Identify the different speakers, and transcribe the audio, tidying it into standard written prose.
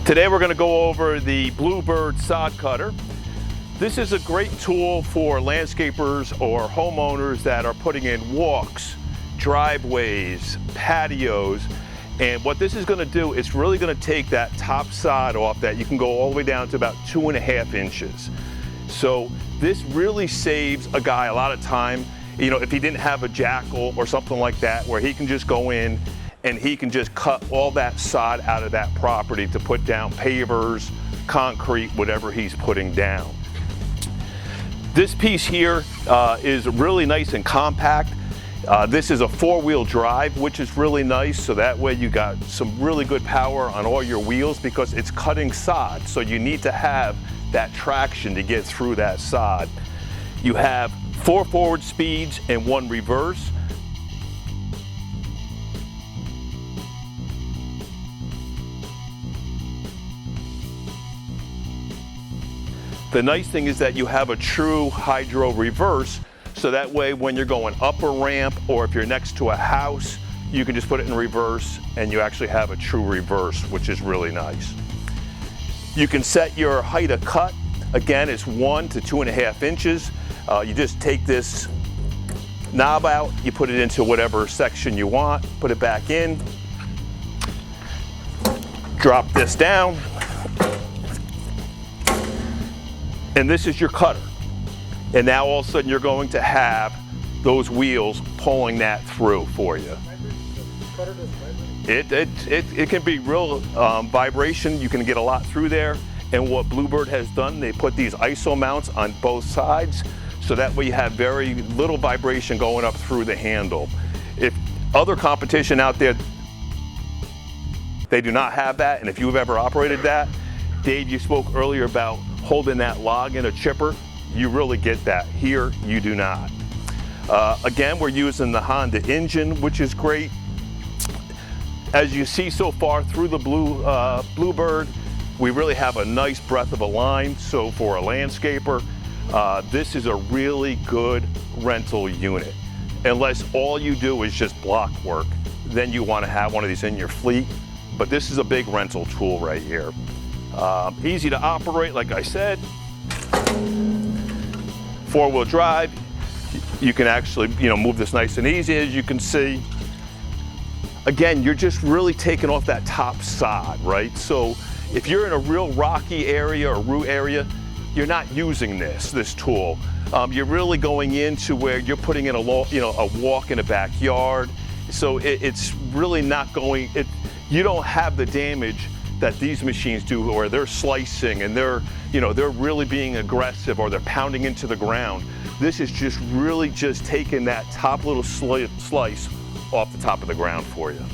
Speaker 1: Today we're going to go over the BlueBird sod cutter. This is a great tool for landscapers or homeowners that are putting in walks, driveways, patios. And what this is going to do, it's really going to take that top sod off that you can go all the way down to about 2.5 inches. So this really saves a guy a lot of time, you know, if he didn't have a jackal or something like that, where he can just go in and he can just cut all that sod out of that property to put down pavers, concrete, whatever he's putting down. This piece here is really nice and compact. This is a 4-wheel drive, which is really nice, so that way you got some really good power on all your wheels because it's cutting sod, so you need to have that traction to get through that sod. You have 4 forward speeds and 1 reverse. The nice thing is that you have a true hydro reverse, so that way when you're going up a ramp or if you're next to a house, you can just put it in reverse and you actually have a true reverse, which is really nice. You can set your height of cut. Again, it's 1 to 2.5 inches. You just take this knob out, you put it into whatever section you want, put it back in, drop this down, and this is your cutter. And now all of a sudden you're going to have those wheels pulling that through for you. It can be real vibration. You can get a lot through there. And what BlueBird has done, they put these ISO mounts on both sides, so that way you have very little vibration going up through the handle. If other competition out there, they do not have that, and if you've ever operated that, Dave, you spoke earlier about holding that log in a chipper. You really get that. Here, you do not. Again, we're using the Honda engine, which is great. As you see so far through the BlueBird, we really have a nice breadth of a line. So for a landscaper, this is a really good rental unit. Unless all you do is just block work, then you want to have one of these in your fleet. But this is a big rental tool right here. Easy to operate, like I said. 4-wheel drive. You can actually, move this nice and easy, as you can see. Again, you're just really taking off that top sod, right? So if you're in a real rocky area or root area, you're not using this tool. You're really going into where you're putting in a walk in a backyard. So it's really not going. You don't have the damage that these machines do, where they're slicing and they're really being aggressive, or they're pounding into the ground. This is just really just taking that top little slice off the top of the ground for you.